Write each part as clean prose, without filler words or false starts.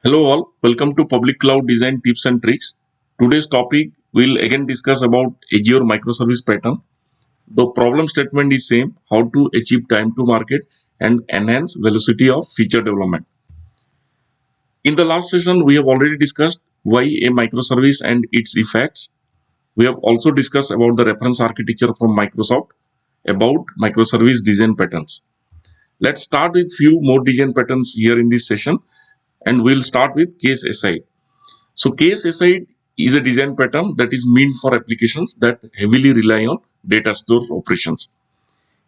Hello all, welcome to Public Cloud Design Tips and Tricks. Today's topic will again discuss about Azure microservice pattern. The problem statement is same, how to achieve time to market and enhance velocity of feature development. In the last session, we have already discussed why a microservice and its effects. We have also discussed about the reference architecture from Microsoft about microservice design patterns. Let's start with few more design patterns here in this session, and we'll start with CacheAside. So CacheAside is a design pattern that is meant for applications that heavily rely on data store operations.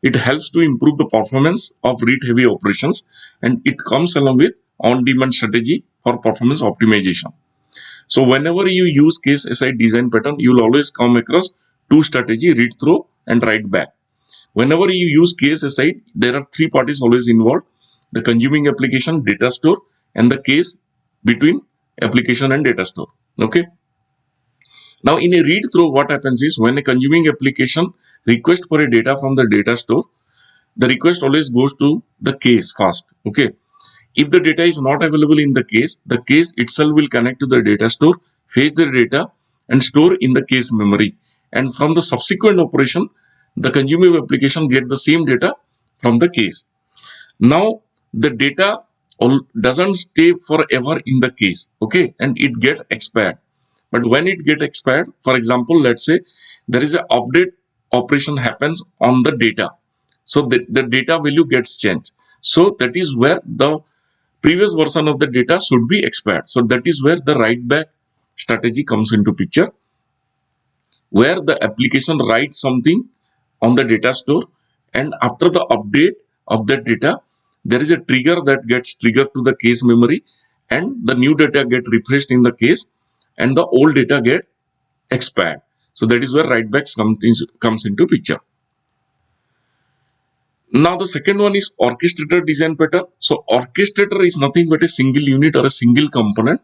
It helps to improve the performance of read-heavy operations, and it comes along with on-demand strategy for performance optimization. So whenever you use CacheAside design pattern, you'll always come across two strategy: read through and write back. Whenever you use CacheAside, there are three parties always involved: the consuming application, data store, and the case between application and data store. Okay. Now in a read through, what happens is when a consuming application request for a data from the data store, the request always goes to the case first. Okay. If the data is not available in the case itself will connect to the data store, fetch the data and store in the case memory. And from the subsequent operation, the consuming application get the same data from the case. Now the data doesn't stay forever in the case, okay, and it get expired. But when it get expired, for example, let's say there is an update operation happens on the data, so the data value gets changed. So that is where the previous version of the data should be expired. So that is where the write back strategy comes into picture, where the application writes something on the data store, and after the update of that data, there is a trigger that gets triggered to the case memory, and the new data get refreshed in the case, and the old data get expired. So that is where writebacks comes into picture. Now the second one is orchestrator design pattern. So orchestrator is nothing but a single unit or a single component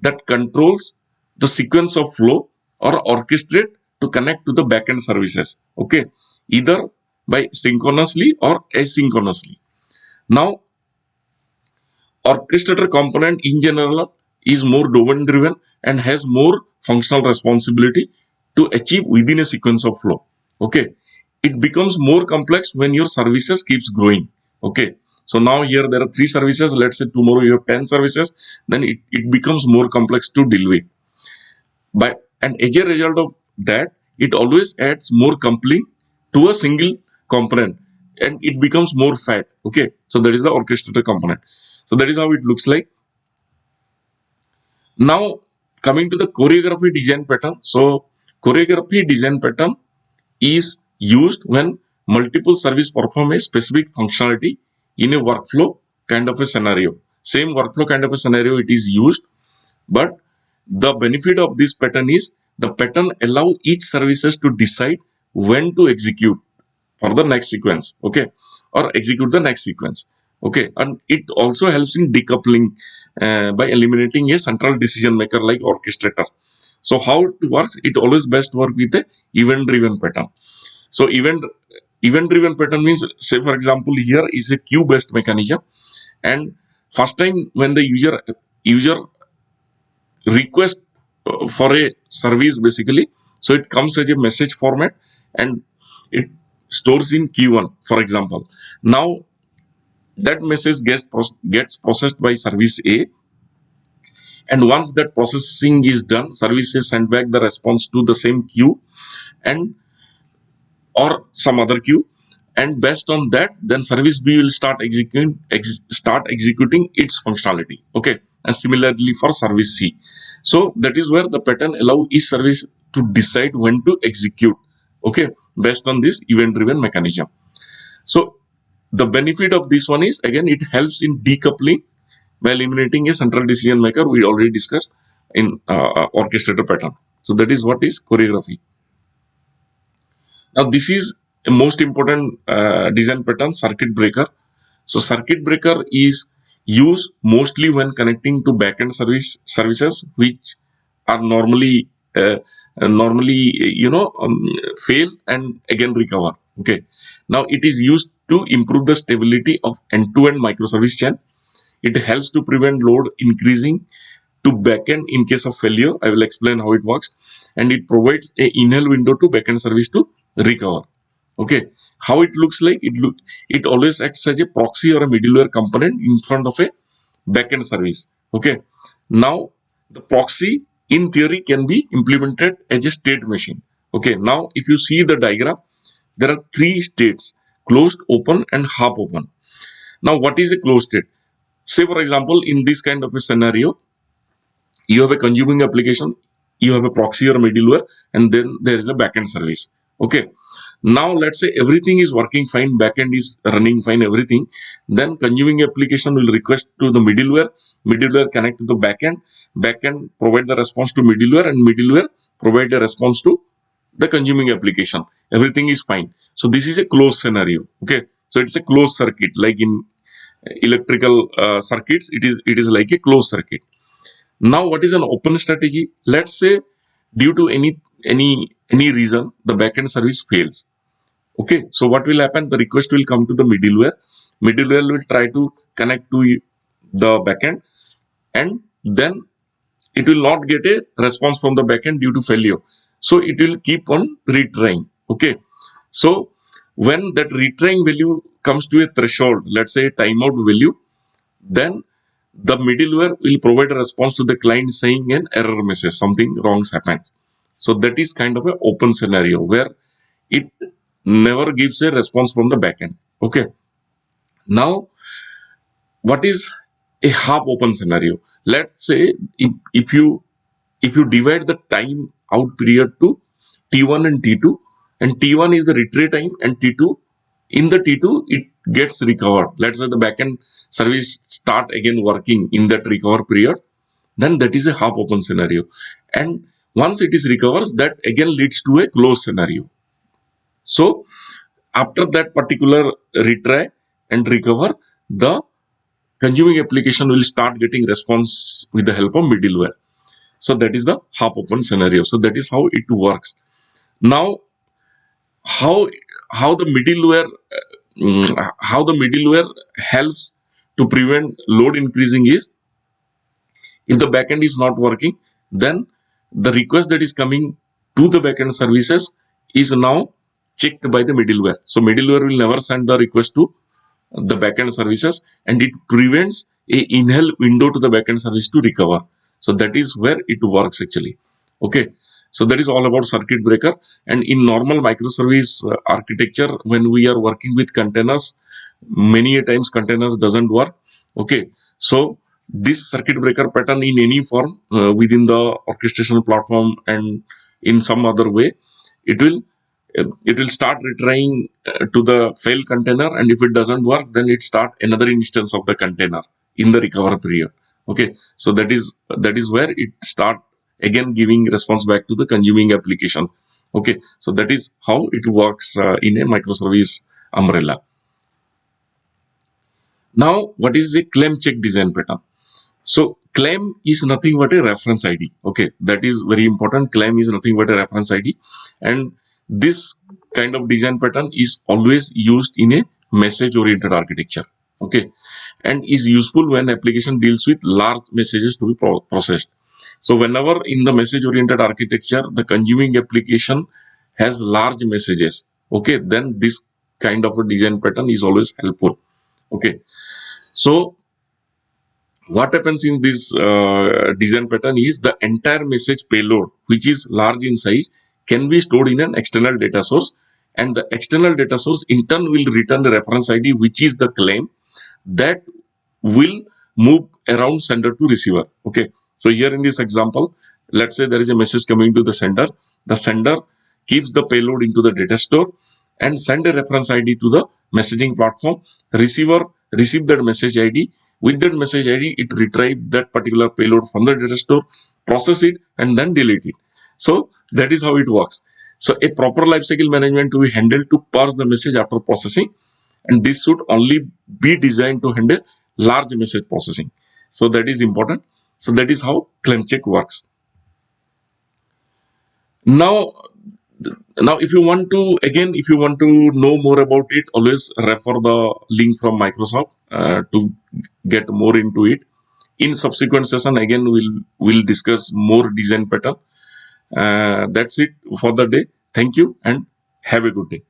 that controls the sequence of flow or orchestrate to connect to the backend services. Okay, either by synchronously or asynchronously. Now, orchestrator component in general is more domain driven and has more functional responsibility to achieve within a sequence of flow. Okay, it becomes more complex when your services keeps growing. Okay, so now here there are 3 services. Let's say tomorrow you have 10 services, then it becomes more complex to deal with. But and as a result of that, it always adds more coupling to a single component, and it becomes more fat. Okay, so that is the orchestrator component. So that is how it looks like. Now coming to the choreography design pattern. So choreography design pattern is used when multiple service perform a specific functionality in a workflow kind of a scenario. Same workflow kind of a scenario it is used, but the benefit of this pattern is the pattern allow each services to decide when to execute for the next sequence, okay, or execute the next sequence, okay, and it also helps in decoupling by eliminating a central decision maker like orchestrator. So how it works? It always best work with a event driven pattern. So event driven pattern means, say for example, here is a queue based mechanism, and first time when the user request for a service basically, so it comes as a message format and it stores in Q1, for example. Now that message gets processed by service A, and once that processing is done, service A send back the response to the same queue and or some other queue, and based on that, then service B will start executing its functionality. Okay, and similarly for service C. So that is where the pattern allow each service to decide when to execute. Okay, based on this event driven mechanism. So the benefit of this one is, again, it helps in decoupling by eliminating a central decision maker. We already discussed in orchestrator pattern. So that is what is choreography. Now this is a most important design pattern, circuit breaker. So circuit breaker is used mostly when connecting to backend services which are normally fail and again recover. Okay. Now it is used to improve the stability of end-to-end microservice chain. It helps to prevent load increasing to backend in case of failure. I will explain how it works. And it provides a in-hell window to backend service to recover. Okay, how it looks like? It always acts as a proxy or a middleware component in front of a backend service. Okay, now the proxy in theory can be implemented as a state machine. Okay, now if you see the diagram, there are three states: closed, open, and half open. Now, what is a closed state? Say, for example, in this kind of a scenario, you have a consuming application, you have a proxy or middleware, and then there is a backend service. Okay, now let's say everything is working fine, backend is running fine, everything. Then consuming application will request to the middleware connect to the backend provide the response to middleware, and middleware provide the response to the consuming application. Everything is fine. So this is a closed scenario. Okay, so it's a closed circuit, like in electrical circuits, it is like a closed circuit. Now, what is an open strategy? Let's say due to any reason the backend service fails. Okay, so what will happen? The request will come to the middleware. Middleware will try to connect to the backend, and then it will not get a response from the backend due to failure. So it will keep on retrying. Okay, so when that retrying value comes to a threshold, let's say a timeout value, then the middleware will provide a response to the client saying an error message, something wrong happens. So that is kind of an open scenario where it never gives a response from the backend. Okay. Now, what is a half open scenario? Let's say if you divide the time out period to T1 and T2, and T1 is the retry time, and T2, in the T2 it gets recovered. Let's say the backend service start again working in that recover period, then that is a half open scenario. And once it is recovers, that again leads to a closed scenario. So after that particular retry and recover, the consuming application will start getting response with the help of middleware. So that is the half open scenario. So that is how it works. Now, how how the middleware how the middleware helps to prevent load increasing is, if the backend is not working, then the request that is coming to the backend services is now checked by the middleware. So middleware will never send the request to the backend services, and it prevents a in-hell window to the backend service to recover. So that is where it works actually. Okay. So that is all about circuit breaker. And in normal microservice architecture, when we are working with containers, many a times containers doesn't work. Okay. So this circuit breaker pattern in any form within the orchestration platform and in some other way, it will start retrying to the failed container, and if it doesn't work, then it start another instance of the container in the recover period. Okay, so that is where it start again giving response back to the consuming application. Okay, so that is how it works in a microservice umbrella. Now, what is a claim check design pattern? So claim is nothing but a reference ID. Okay, that is very important. Claim is nothing but a reference ID, and this kind of design pattern is always used in a message oriented architecture. Okay, and is useful when application deals with large messages to be processed. So whenever in the message oriented architecture the consuming application has large messages, okay, then this kind of a design pattern is always helpful. Okay, so what happens in this design pattern is the entire message payload, which is large in size, can be stored in an external data source, and the external data source in turn will return the reference ID, which is the claim that will move around sender to receiver. Okay, so here in this example, let's say there is a message coming to the sender. The sender keeps the payload into the data store and send a reference ID to the messaging platform. Receiver receive that message ID. With that message ID, it retrieve that particular payload from the data store, process it, and then delete it. So that is how it works. So a proper lifecycle management to be handled to parse the message after processing, and this should only be designed to handle large message processing. So that is important. So that is how claim check works. Now, Now, if you want to know more about it, always refer the link from Microsoft to get more into it. In subsequent session, again, we'll discuss more design pattern. That's it for the day. Thank you and have a good day.